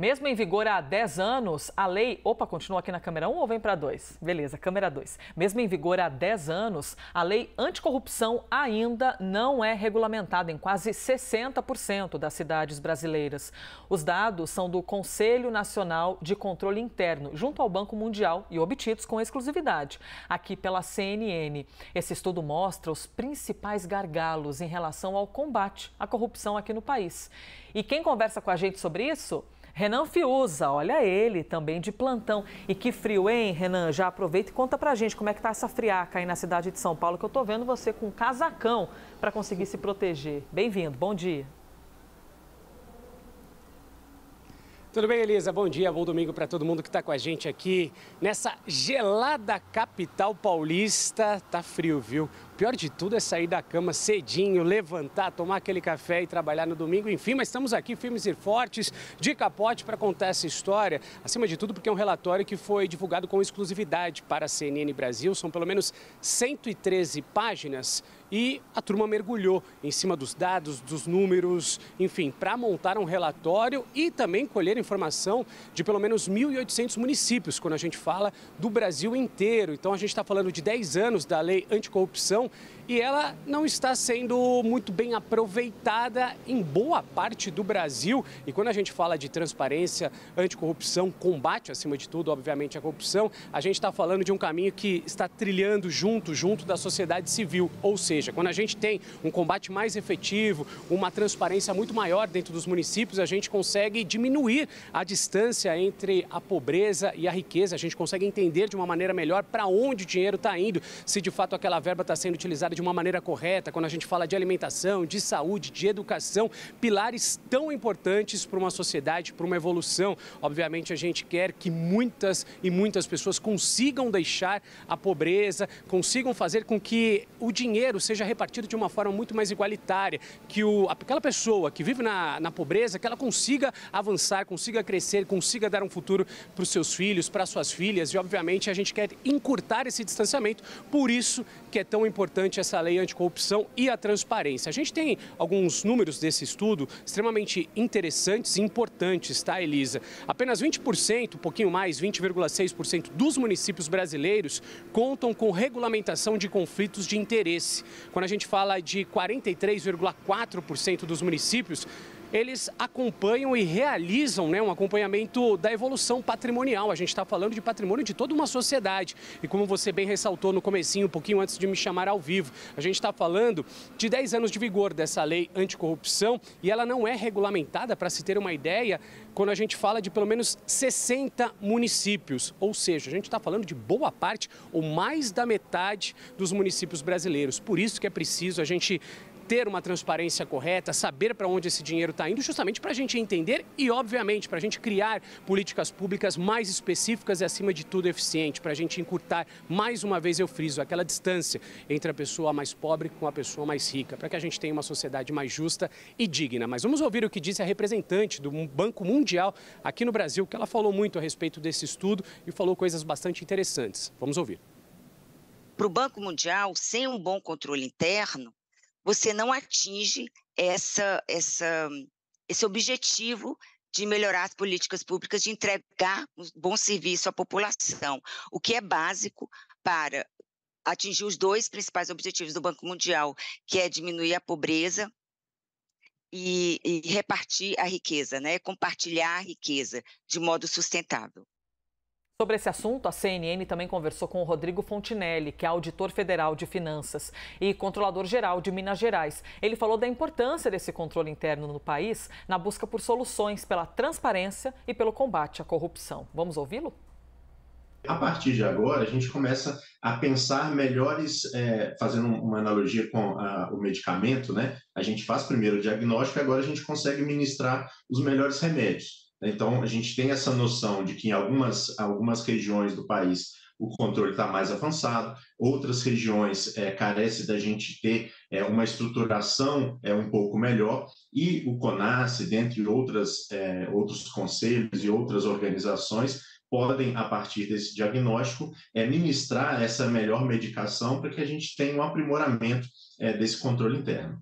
Mesmo em vigor há 10 anos, a lei... Opa, continua aqui na câmera 1 ou vem para 2? Beleza, câmera 2. Mesmo em vigor há 10 anos, a lei anticorrupção ainda não é regulamentada em quase 60% das cidades brasileiras. Os dados são do Conselho Nacional de Controle Interno, junto ao Banco Mundial e obtidos com exclusividade, aqui pela CNN. Esse estudo mostra os principais gargalos em relação ao combate à corrupção aqui no país. E quem conversa com a gente sobre isso? Renan Fiuza, olha ele, também de plantão. E que frio, hein, Renan? Já aproveita e conta pra gente como é que tá essa friaca aí na cidade de São Paulo, que eu tô vendo você com um casacão para conseguir se proteger. Bem-vindo, bom dia. Tudo bem, Elisa? Bom dia, bom domingo para todo mundo que está com a gente aqui nessa gelada capital paulista. Tá frio, viu? O pior de tudo é sair da cama cedinho, levantar, tomar aquele café e trabalhar no domingo, enfim, mas estamos aqui firmes e fortes, de capote para contar essa história. Acima de tudo porque é um relatório que foi divulgado com exclusividade para a CNN Brasil, são pelo menos 113 páginas e a turma mergulhou em cima dos dados, dos números, enfim, para montar um relatório e também colher informação de pelo menos 1.800 municípios, quando a gente fala do Brasil inteiro. Então a gente está falando de 10 anos da lei anticorrupção e ela não está sendo muito bem aproveitada em boa parte do Brasil. E quando a gente fala de transparência, anticorrupção, combate, acima de tudo, obviamente, a corrupção, a gente está falando de um caminho que está trilhando junto da sociedade civil. Ou seja, quando a gente tem um combate mais efetivo, uma transparência muito maior dentro dos municípios, a gente consegue diminuir a distância entre a pobreza e a riqueza. A gente consegue entender de uma maneira melhor para onde o dinheiro está indo, se de fato aquela verba está sendo utilizada de uma maneira correta. Quando a gente fala de alimentação, de saúde, de educação, pilares tão importantes para uma sociedade, para uma evolução. Obviamente a gente quer que muitas e muitas pessoas consigam deixar a pobreza, consigam fazer com que o dinheiro seja repartido de uma forma muito mais igualitária, que aquela pessoa que vive na pobreza, que ela consiga avançar, consiga crescer, consiga dar um futuro para os seus filhos, para as suas filhas. E obviamente a gente quer encurtar esse distanciamento, por isso que é tão importante essa lei anticorrupção e a transparência. A gente tem alguns números desse estudo extremamente interessantes e importantes, tá, Elisa? Apenas 20%, um pouquinho mais, 20,6% dos municípios brasileiros contam com regulamentação de conflitos de interesse. Quando a gente fala de 43,4% dos municípios, eles acompanham e realizam, um acompanhamento da evolução patrimonial. A gente está falando de patrimônio de toda uma sociedade. E como você bem ressaltou no comecinho, um pouquinho antes de me chamar ao vivo, a gente está falando de 10 anos de vigor dessa lei anticorrupção e ela não é regulamentada, para se ter uma ideia, quando a gente fala de pelo menos 60 municípios. Ou seja, a gente está falando de boa parte ou mais da metade dos municípios brasileiros. Por isso que é preciso a gente ter uma transparência correta, saber para onde esse dinheiro está indo, justamente para a gente entender e, obviamente, para a gente criar políticas públicas mais específicas e, acima de tudo, eficientes, para a gente encurtar, mais uma vez eu friso, aquela distância entre a pessoa mais pobre com a pessoa mais rica, para que a gente tenha uma sociedade mais justa e digna. Mas vamos ouvir o que disse a representante do Banco Mundial aqui no Brasil, que ela falou muito a respeito desse estudo e falou coisas bastante interessantes. Vamos ouvir. Para o Banco Mundial, sem um bom controle interno, você não atinge esse objetivo de melhorar as políticas públicas, de entregar um bom serviço à população, o que é básico para atingir os dois principais objetivos do Banco Mundial, que é diminuir a pobreza e repartir a riqueza, compartilhar a riqueza de modo sustentável. Sobre esse assunto, a CNN também conversou com o Rodrigo Fontinelli, que é auditor federal de finanças e controlador-geral de Minas Gerais. Ele falou da importância desse controle interno no país na busca por soluções pela transparência e pelo combate à corrupção. Vamos ouvi-lo? A partir de agora, a gente começa a pensar melhores, fazendo uma analogia com o medicamento, A gente faz primeiro o diagnóstico e agora a gente consegue ministrar os melhores remédios. Então, a gente tem essa noção de que em algumas regiões do país o controle está mais avançado, outras regiões carecem da gente ter uma estruturação um pouco melhor, e o CONAS, dentre outros conselhos e outras organizações, podem, a partir desse diagnóstico, ministrar essa melhor medicação para que a gente tenha um aprimoramento desse controle interno.